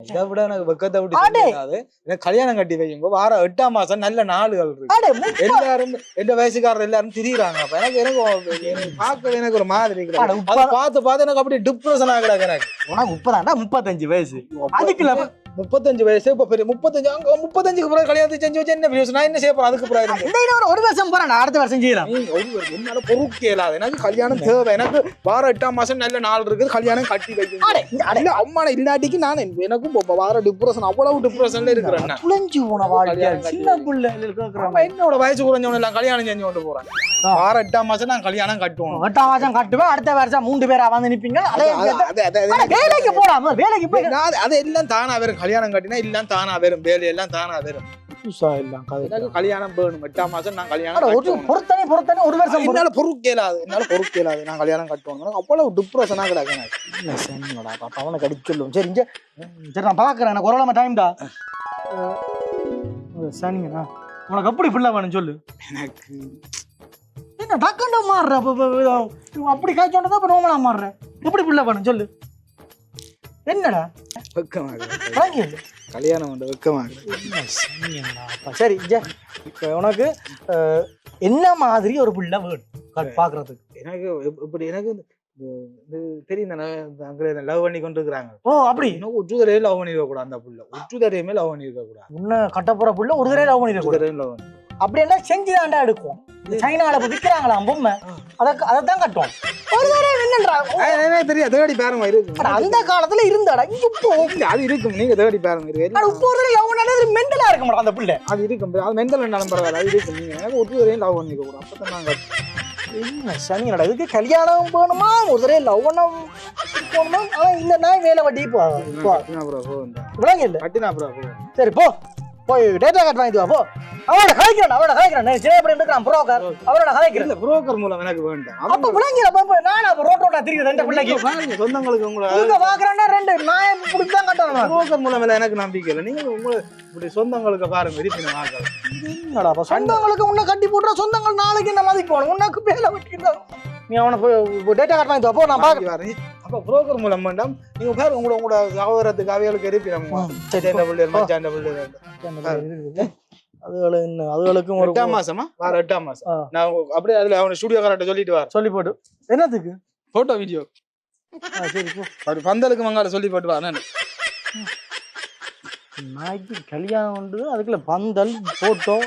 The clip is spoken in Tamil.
இதை விட எனக்கு வெக்கத்தை விட்டு சொல்லிடாது. எனக்கு கல்யாணம் கட்டி வைங்க. வாரம் 8ஆம் மாசம் நல்ல நாளுகள் இருக்கு. எல்லாரும் எந்த வயசுக்காரர் எல்லாரும் திரியுறாங்க. அப்ப எனக்கு பார்க்கவே எனக்கு ஒரு மாதிரி பார்த்து எனக்கு அப்படி டிப்ரெஷன் ஆகுறாங்க. எனக்கு உனக்கு 35 வயசு, அதுக்குள்ள 35 வயசு. இப்ப பெரிய 35க்கு பிறகு கல்யாணத்தை செஞ்சு வச்சு என்ன நான் என்ன செய்ய போறேன்? அதுக்கு பிறகு ஒரு வருஷம் போறேன், அடுத்த வருஷம் செய்யலாம். என்னால பொறுக்க இயலாது. எனக்கு கல்யாணம் தேவை. எனக்கு வாரம் 8ஆம் மாசம் நல்ல நாள் இருக்குது. கல்யாணம் கட்டி வைக்கணும். அம்மா இல்லாட்டிக்கு நான் எனக்கும் வார டிப்ரெஷன், அவ்வளவு டிப்ரெஷன்ல இருக்கிறேன். என்னோட வயசு குறைஞ்சவன எல்லாம் கல்யாணம் செஞ்சு கொண்டு போறேன். வாரம் 8ஆம் மாசம் நான் கல்யாணம் கட்டுவோம். 8ஆம் மாசம் கட்டுவேன். அடுத்த வருஷம் 3 பேரா வந்து நிப்பீங்க. வேலைக்கு போடாம வேலைக்கு போய் அது எல்லாம் தானா வரும். கல்யாணம் கட்டினா எல்லாம் தானா வரும். வேலையெல்லாம் தானா வரும். கல்யாணம் வேணும். 8ஆம் மாசம் நான் கல்யாணம் பொறுத்தனே ஒரு வருஷம் என்னால பொறுக்கலாது. நான் கல்யாணம் கட்டுவோம். அவ்வளவு டிப்ரெஷனா கிடக்கு. அவனை கடிச்சு சொல்லுவோம். சரி சரி, நான் பாக்குறேன். எனக்கு ஒரு டைம்டா. சரிங்கண்ணா, உனக்கு எப்படி பிள்ளை வேணும் சொல்லு. எனக்கு என்ன டக்குன்னு மாறுற? அப்படி காய்ச்சோண்டதான் இப்ப நோமலா மாறுற. எப்படி பிள்ளை வேணும் சொல்லு. என்னடா வெக்கமாக கல்யாணம் வந்து வெக்கமாக. சரி, இப்ப உனக்கு என்ன மாதிரி ஒரு பிள்ளை வேணும் பாக்குறதுக்கு? எனக்கு இப்படி எனக்கு தெரியும் தானே, அங்கே லவ் பண்ணி கொண்டு இருக்கிறாங்க. ஓ, அப்படி ஒற்றுதரையும் லவ் பண்ணிருக்க கூடாது. அந்த புள்ள ஒற்றுதரையுமே லவ் பண்ணிருக்க கூடாது. உன்ன கட்ட போற புள்ள ஒரு தடவை லவ் பண்ணிருக்க கூடாது. அப்படி என்ன செஞ்சுதான்டா எடுக்கும். சைனால விற்கிறாங்களாம் பொம்மை, அதைத்தான் கட்டுவோம். ஒரு தடவை என்னன்றா தெரியாது. தேடி பாருங்க இருக்கு. அந்த காலத்துல இருந்தாடா. இப்போ அது இருக்கும். நீங்க தேடி பாருங்க இருக்கு. ஒரு தடவை லவ் பண்ணாலே மென்டலா இருக்க மாட்டோம் அந்த பிள்ளை. அது இருக்கும். அது மென்டல் என்னாலும் பரவாயில்ல. அது இருக்கும். நீங்க எனக்கு ஒற்றுதரையும் லவ் பண்ணிருக்க கூடாது. அப்பதான் நாங்க என்ன சனிங்கடா, இதுக்கு கல்யாணம் போகணுமா, ஒரு தடவை லவ் பண்ண போகணுமா? ஆனா இந்த நாய் வேலை வட்டி விளங்க இல்லை. சரி போய் டேட்டா கார்டு வாங்கிட்டு வா. போ, அவரோட கதைக்கிறான். சின்ன எப்படி இருக்கான் புரோக்கர், அவரோட கதைக்கிறேன். புரோக்கர் மூலம் எனக்கு வேண்டாம். அப்ப விளங்கிட நான் ரோட்டோட திரிக்கிறேன். 2 பிள்ளைக்கு சொந்தங்களுக்கு உங்களை பாக்குறேன்னா 2 நாயை பிடிச்தான் கட்டணும். புரோக்கர் மூலம் எனக்கு நம்பிக்கை இல்லை. நீங்க உங்களுக்கு இப்படி சொந்தங்களுக்கு பாருங்க இருப்பினும் ஆகலாம். சொந்தங்களுக்கு உன்னை கட்டி போட்டுற சொந்தங்கள் நாளைக்கு என்ன மதிப்பு போகணும். உனக்கு வேலை வெட்டிதான். நீ அவனை டேட்டா கார்டு வாங்கிட்டு வா. நான் பாக்குறேன். அப்ப புரோக்கர் மூலம் வேண்டாம். நீங்க பாரு உங்களோட சகோதரத்துக்கு அவைகளுக்கு இருப்பினும் அதுகளுக்கும் 8ஆம் மாசமா வார 8ஆம் மாசம் நான் அப்படியே அதுல அவன ஸ்டுடியோ காரட்ட சொல்லிட்டு வர சொல்லி போட்டு. என்னத்துக்கு? Photo video. சரி போ. அப்படி பந்தலுக்கு மங்கால சொல்லி போட்டு வா. நாய்க்கு கல்யாணம் உண்டு, அதுக்குள்ள பந்தல் போட்டோ